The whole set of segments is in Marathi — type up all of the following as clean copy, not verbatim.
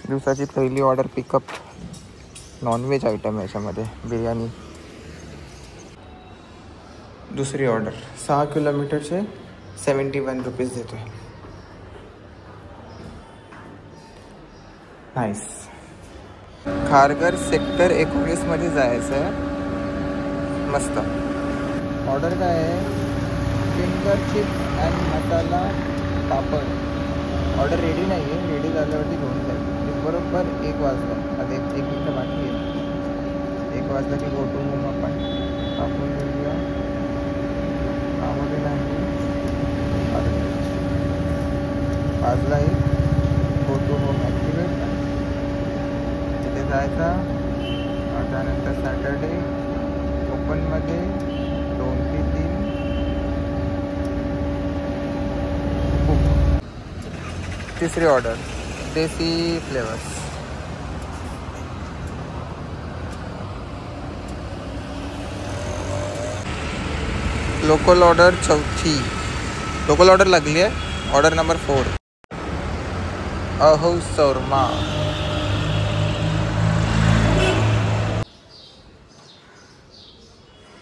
दिवसाची पहिली ऑर्डर पिकअप. नॉनव्हेज आयटम आहे याच्यामध्ये, बिर्याणी. दुसरी ऑर्डर 6 किलोमीटरचे 71 रुपीज देतोय. नाईस. खारघर सेक्टर 19 मध्ये जायचं आहे. मस्त. ऑर्डर काय आहे? Finger chips and masala papad. Order ready नाही आहे, रेडी झाल्यावरती घेऊन जाईल. बरोबर 1 वाजता. आता 1 मिनिट बाकी आहे. 1 वाजता की गो टू होम आपण टाकून घेऊया. त्यामध्ये नाही 5ला गो टू होम ॲक्टिवेट. तिथे जायचा. त्यानंतर सॅटर्डे ओपनमध्ये 2 ते 3 बुक. तिसरी ऑर्डर देसी फ्लेवर्स. लोकल ऑर्डर चौथी. लोकल ऑर्डर लागली आहे. Order number 4. अहो शौर्मा.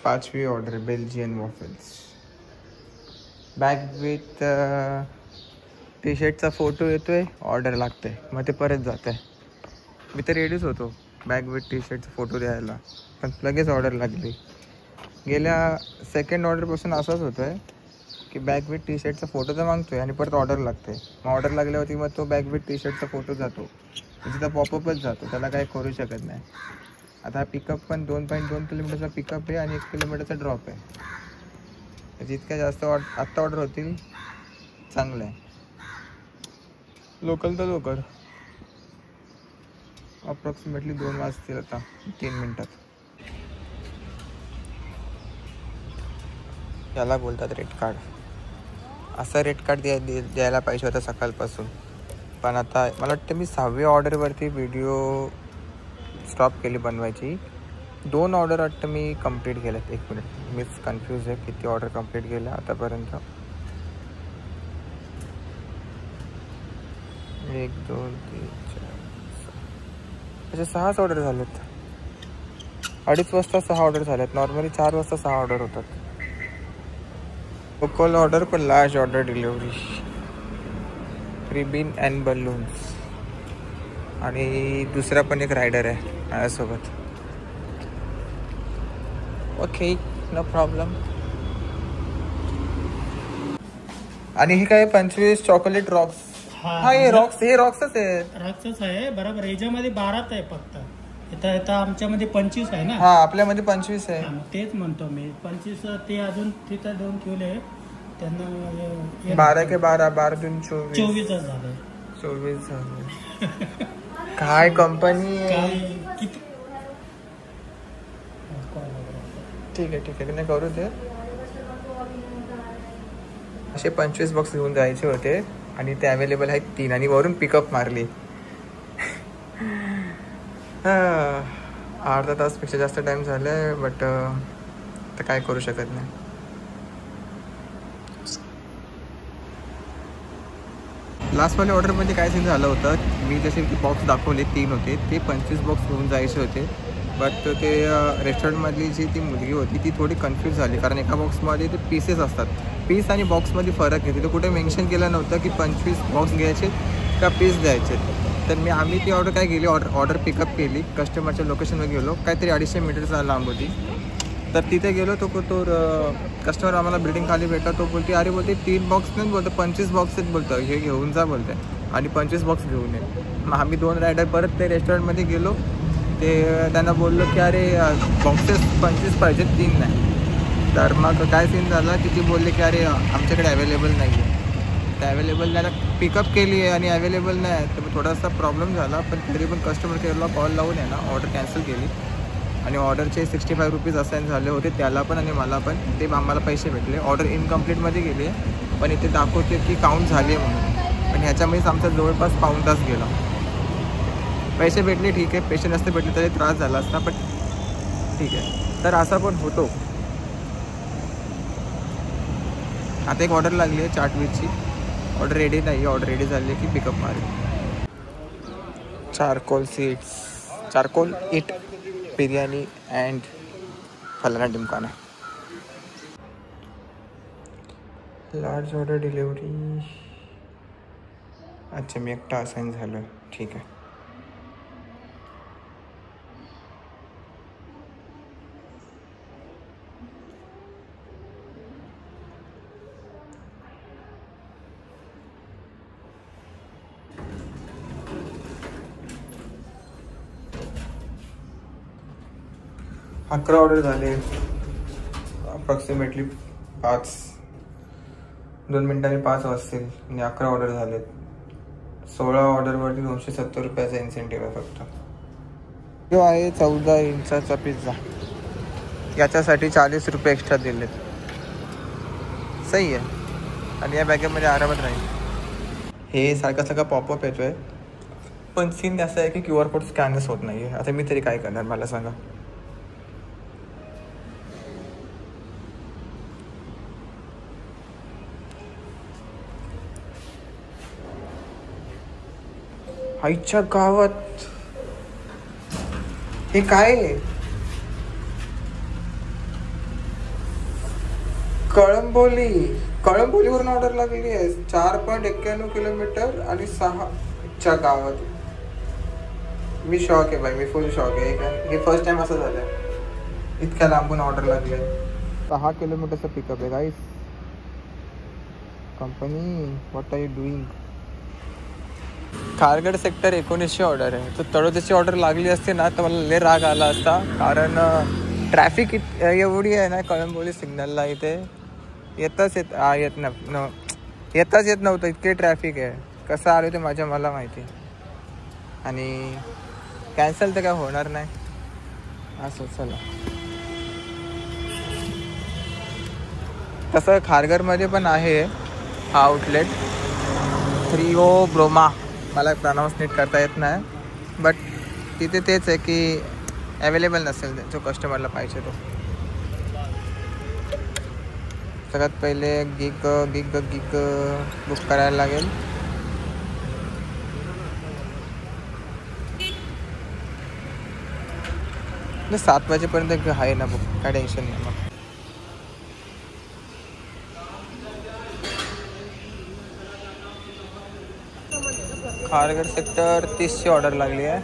पाचवी order Belgian waffles. Bag with T शर्टचा फोटो येतोय. ऑर्डर लागते. मग ते परत जात आहे. मी तर रेडीच होतो बॅग विथ टी शर्टचा फोटो द्यायला, पण लगेच ऑर्डर लागली. गेल्या सेकंड ऑर्डरपासून असंच होतं आहे की बॅग विथ टी शर्टचा फोटो तर मागतो आहे आणि परत ऑर्डर लागते. मग ऑर्डर लागल्यावरती मग तो बॅग विथ टी शर्टचा फोटो जातो, तिथं पॉपअपच जातो. त्याला काही करू शकत नाही. आता पिकअप पण 2.2 किलोमीटरचा पिकअप आहे आणि 1 किलोमीटरचा ड्रॉप आहे. जितक्या जास्त आत्ता ऑर्डर होतील चांगलं आहे. लोकल तर लोकल. अप्रॉक्सिमेटली 2 वाजतील आता 3 मिनटात. याला बोलतात रेट कार्ड. असा रेट कार्ड द्यायला पाहिजे होता सकाळपासून. पण आता मला वाटतं मी 6व्या ऑर्डरवरती व्हिडिओ स्टॉप केली बनवायची. 2 ऑर्डर वाटतं मी कंप्लीट केल्यात. 1 मिनिट, मीच कन्फ्यूज आहे किती ऑर्डर कंप्लीट केल्या आतापर्यंत. 1 2 3 4 6 ऑर्डर झालेत. 2:30 वाजता 6 ऑर्डर झालेत. नॉर्मली 4 वाजता 6 ऑर्डर होतात. लोकल ऑर्डर पण large order delivery. Ribbon and balloons. आणि दुसरा पण एक रायडर आहे माझ्यासोबत. Okay, no problem. आणि हे काय 25 चॉकलेट रॉक्स. हा हे रॉक्सच आहे बरोबर. याच्यामध्ये 12 आहे फक्त. इथं आमच्यामध्ये 25 आहे ना. हा, आपल्यामध्ये 25 आहे. तेच म्हणतो मी 25. ते अजून तिथं 2 ठेवले त्यांना. 12 के 12 12 2 24 झालं. 24 झालं. काय कंपनी आहे. ठीक आहे नाही करू ते. असे 25 बॉक्स घेऊन जायचे होते आणि ते अवेलेबल आहेत 3 आणि वरून पिकअप मारली. अर्धा तासपेक्षा जास्त टाइम झालाय. बट तर काय करू शकत नाही. लास्टवाल्या ऑर्डरमध्ये काय सीन झालं होतं, मी जसे की बॉक्स दाखवले 3 होते, ते 25 बॉक्स घेऊन जायचे होते. बट ते रेस्टॉरंटमधली जी ती मुलगी होती ती थोडी कन्फ्यूज झाली. कारण एका बॉक्समध्ये ते पीसेस असतात. पीस आणि बॉक्समध्ये फरक आहे. तिथे कुठे मेन्शन केलं नव्हतं की 25 बॉक्स घ्यायचे का पीस द्यायचे. तर आम्ही ती ऑर्डर काय केली, ऑर्डर पिकअप केली. कस्टमरच्या लोकेशनवर गेलो. काहीतरी 250 मीटरचा लांब होती. तर तिथे गेलो. तो कस्टमर आम्हाला बिल्डिंग खाली भेटला. तो बोलते अरे बोलते 3 बॉक्स नाही बोलतो 25 बॉक्स आहेत बोलतो. हे घेऊन जा बोलते आणि 25 बॉक्स घेऊन ये. मग आम्ही 2 रायडर परत ते रेस्टॉरंटमध्ये गेलो. ते त्यांना बोललो की अरे बॉक्सेस 25 पाहिजेत 3 नाही. तर मग काय सीन झाला की ती बोलले की अरे आमच्याकडे अवेलेबल नाही आहे. ते अवेलेबल त्याला पिकअप केली आहे आणि अवेलेबल नाही आहे. तर थोडासा प्रॉब्लेम झाला. पण तरी पण कस्टमर केअरला कॉल लावून आहे ना ऑर्डर कॅन्सल केली. आणि ऑर्डरचे 65 रुपीज असाईन झाले होते त्याला पण आणि मला पण. ते आम्हाला पैसे भेटले. ऑर्डर इनकम्प्लीटमध्ये गेली आहे पण इथे दाखवते की काउंट झाली आहे म्हणून. पण ह्याच्यामुळेच आमचा जवळपास पाऊण तास गेला. पैसे भेटले ठीक आहे. पैसे नसते भेटले तरी त्रास झाला असता. पण ठीक आहे. तर असा पण होतो. आता एक ऑर्डर लागली आहे चाट विथची. ऑर्डर रेडी नाही, ऑर्डर रेडी झाली की पिकअप मारेल. Charcoal seats, charcoal it biryani and फलाना ढिमकाना. Large order delivery. अच्छा, मी एकटा असाईन झालं. ठीक आहे. अकरा ऑर्डर झाले, अप्रॉक्सिमेटली 2 मिनिटांनी 5 वाजतील आणि 11 ऑर्डर झालेत. 16 ऑर्डरवरती 270 रुपयाचा इन्सेंटिव्ह आहे फक्त. जो आहे 14 इंचाचा पिझ्झा, याच्यासाठी 40 रुपये एक्स्ट्रा दिलेत. सही आहे. आणि या बॅगेमध्ये आरामात राहील. हे सारखा पॉपअप येतो आहे, पण सीन असं आहे की QR कोड स्कॅनच होत नाही आहे. आता मी तरी काय करणार मला सांगा. आईच्या गावात हे काय आहे? कळंबोलीवरून ऑर्डर लागली आहे. 4.91 किलोमीटर आणि 6च्या गावात. मी शॉक आहे भाई, मी फुल शॉक आहे. हे फर्स्ट टाइम असं झालं, इतक्या लांबून ऑर्डर लागली आहे. 6 किलोमीटरचं पिकअप आहे guys. Company what are you doing? Kharghar sector 19ची ऑर्डर आहे. तर तळोद्याची ऑर्डर लागली असते ना तर मला लय राग आला असता, कारण ट्रॅफिक एवढी आहे ना कळंबोली सिग्नलला. इथे येताच येत नव्हतं, इतके ट्रॅफिक आहे. कसं आलो ते मला माहिती. आणि कॅन्सल तर काय होणार नाही असं. चला, तसं खारघरमध्ये पण आहे हा आउटलेट, थ्रिओ ब्रोमा. मला प्रनाऊन्स नीट करता येत नाही, बट तिथे तेच आहे की अवेलेबल नसेल जो कस्टमरला पाहिजे तो. सगळ्यात पहिले गिग बुक करायला लागेल. नाही, 7 वाजेपर्यंत आहे ना बुक, काय टेन्शन नाही मग. खारघर सेक्टर 30ची ऑर्डर लागली आहे.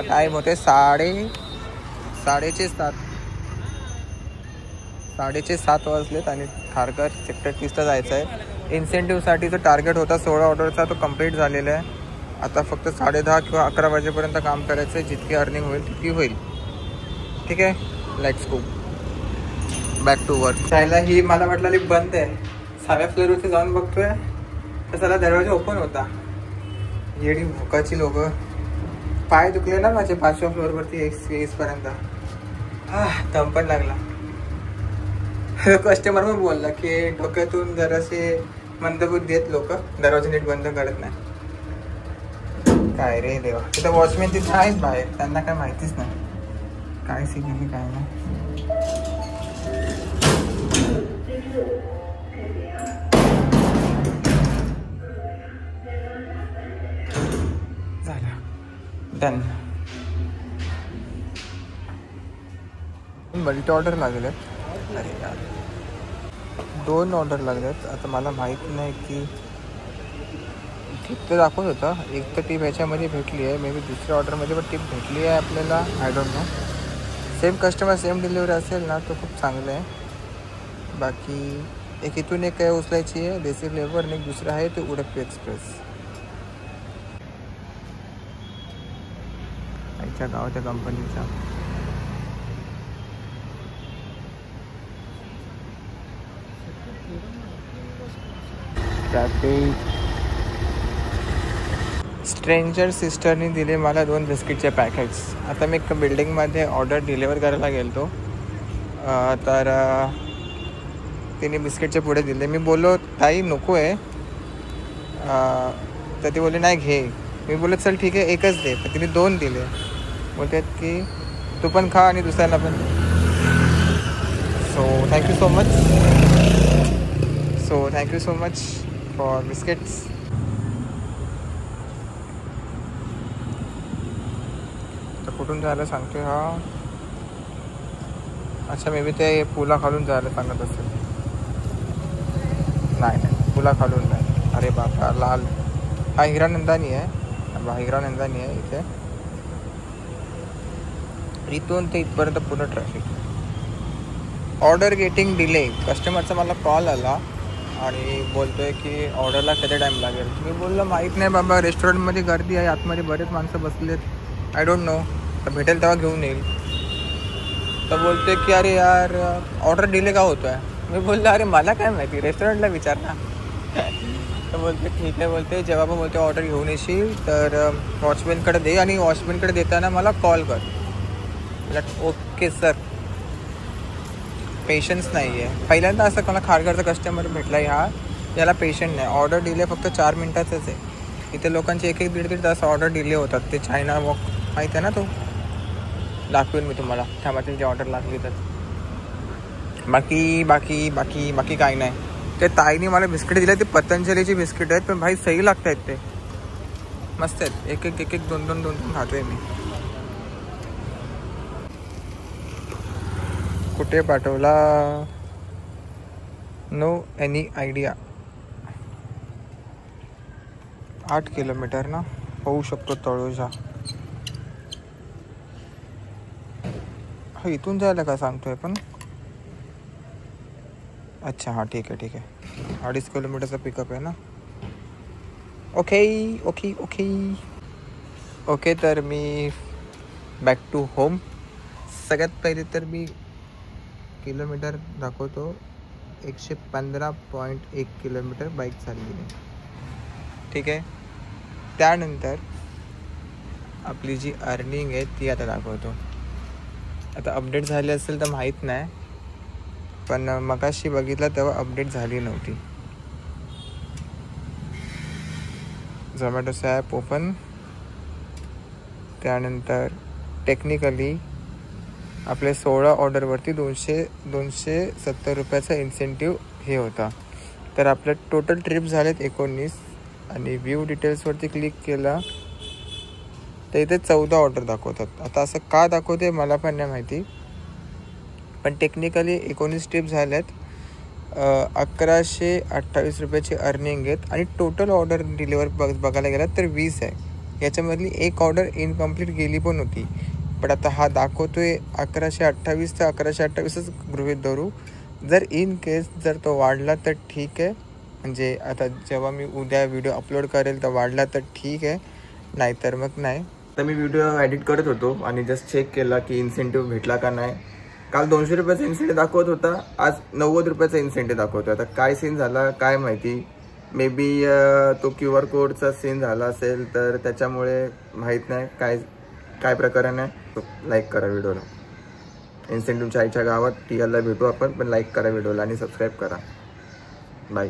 टाईम होते 7:30 वाजलेत आणि खारघर सेक्टर 30ला जायचं आहे. इन्सेंटिव्हसाठीचं टार्गेट होता 16 ऑर्डरचा, तो कंप्लीट झालेला आहे. आता फक्त 10:30 किंवा 11 वाजेपर्यंत काम करायचं आहे. जितकी अर्निंग होईल तितकी होईल. ठीक आहे, let's go back to work. जायला ही मला वाटलं बंद आहे. 6व्या फ्लोअरवरती जाऊन बघतोय तर त्याला दरवाजा ओपन होता. येडी भुकाची लोक. पाय दुखले ना माझे 5व्या फ्लोअरवरती येईसपर्यंत. दम पण लागला. कस्टमर पण बोलला की डोक्यातून जरासे मंदबुद्धी आहेत लोक, दरवाजा नीट बंद करत नाही. काय रे देवा, तिथं वॉचमॅन तिथे आहेत बाहेर, त्यांना काय माहितीच नाही काय सिग्नल काय नाही. झालं, डन. मल्टी ऑर्डर लागले. अरे यार, 2 ऑर्डर लागलेत. आता मला माहीत नाही की टिप तर दाखवत होता. एक तर टिप ह्याच्यामध्ये भेटली आहे, मे बी दुसऱ्या ऑर्डरमध्ये पण टिप भेटली आहे आपल्याला, I don't know. Same customer same delivery असेल ना तो खूप चांगलं आहे. बाकी एक इथून एक काय उचलायची आहे देसी फ्लेवर, आणि एक दुसरं आहे ते उडपी एक्सप्रेस. आईच्या गावाच्या कंपनीचा. ट्रॅफिक. स्ट्रेंजर सिस्टरनी दिले मला 2 बिस्किटचे पॅकेट्स. आता मी एक बिल्डिंगमध्ये ऑर्डर डिलिव्हर करायला गेलो तर तिने बिस्किटचे पुढे दिले. मी बोललो ताई नको आहे, तर ती बोलली नाही घे. मी बोलत चल ठीक आहे एकच दे, तर तिने 2 दिले. बोलतात की तू पण खा आणि दुसऱ्याला पण. So thank you so much. For biscuits. तर कुठून जायला सांगते हा. अच्छा मे बी ते पुला खालून जायला सांगत असेल. नाही पुला खालून नाही. अरे बापा लाल. हा हिरानंदानी आहे. हिरानंदानी आहे इथे. इथून ते इथपर्यंत पूर्ण ट्रॅफिक. Order getting delay. कस्टमरचा मला कॉल आला आणि बोलतोय की ऑर्डरला किती टाईम लागेल. मी बोललो माहीत नाही बाबा, रेस्टॉरंटमध्ये गर्दी आहे, आतमध्ये बरेच माणसं बसलेत, आय डोंट नो, तर भेटेल तेव्हा घेऊन येईल. तर बोलतोय की अरे यार ऑर्डर डिले का होतो आहे. मी बोललो अरे मला काय माहिती, रेस्टॉरंटला विचार ना. तर बोलते ठीक आहे. बोलते जेव्हा पण बोलते ऑर्डर घेऊन येशील तर वॉचमॅनकडे दे आणि वॉचमॅनकडे देताना मला कॉल कर. Okay sir. पेशन्स नाही आहे. पहिल्यांदा असं मला खारघरचा कस्टमर भेटला याला पेशंट नाही. ऑर्डर डिले फक्त 4 मिनटाचंच आहे. इथे लोकांचे 1-1, 1.5 तास ऑर्डर डिले होतात. ते चायना वॉक माहीत आहे ना, तो दाखवेल मी तुम्हाला थांबातील जे ऑर्डर लागली तर. बाकी काही नाही. ते ताईने मला बिस्किट दिले, ते पतंजलीची बिस्किट आहेत, पण भाई सही लागत आहेत, ते मस्त आहेत. एक 2 खातोय मी. कुठे पाठवला नो एनी आयडिया. 8 किलोमीटर ना होऊ शकतो तळोजा. हा इथून जायला का सांगतोय पण. अच्छा हां ठीक आहे 2.5 किलोमीटरचा पिकअप आहे ना. ओके तर मी बॅक टू होम. सगळ्यात पहिले तर मी किलोमीटर दाखवतो. 115.1 किलोमीटर बाईक चालली आहे. ठीक आहे. त्यानंतर आपली जी अर्निंग आहे ती आता दाखवतो. आता अपडेट झाली असेल तर माहीत नाही, पण मगाशी बघितलं तेव्हा अपडेट झाली नव्हती. झोमॅटोचं ॲप ओपन. त्यानंतर टेक्निकली आपले 16 ऑर्डरवरती 270 रुपयाचा इन्सेंटिव्ह हे होता. तर आपलं टोटल ट्रिप झालेत 19 आणि व्ह्यू डिटेल्सवरती क्लिक केला तर इथे 14 ऑर्डर दाखवतात. आता असं का दाखवते मला पण नाही माहिती, पण टेक्निकली 19 ट्रिप झाल्यात. 1128 रुपयाची अर्निंग आहेत आणि टोटल ऑर्डर डिलिव्हर बघायला गेलात तर 20 आहे. याच्यामधली एक ऑर्डर इनकम्प्लीट गेली पण होती. पण आता हा दाखवतोय 1128 तर 1128च गृहीत धरू. जर इन केस जर तो वाढला तर ठीक आहे, म्हणजे आता जेव्हा मी उद्या व्हिडिओ अपलोड करेल तर वाढला तर ठीक आहे, नाहीतर मग नाही. तर मी व्हिडिओ एडिट करत होतो आणि जस्ट चेक केला की इन्सेंटिव्ह भेटला का नाही. काल 200 रुपयाचा इन्सेंटिव्ह दाखवत होता, आज 90 रुपयाचा इन्सेंटिव्ह दाखवतो. आता काय सीन झाला काय माहिती. मे बी तो QR कोडचा सीन झाला असेल तर त्याच्यामुळे माहीत नाही काय प्रकरण आहे. लाईक करा व्हिडिओला. इन्सेंटिव्हच्या आईच्या गावात TLला भेटू आपण, पण लाईक करा व्हिडिओला आणि सबस्क्राईब करा. बाय.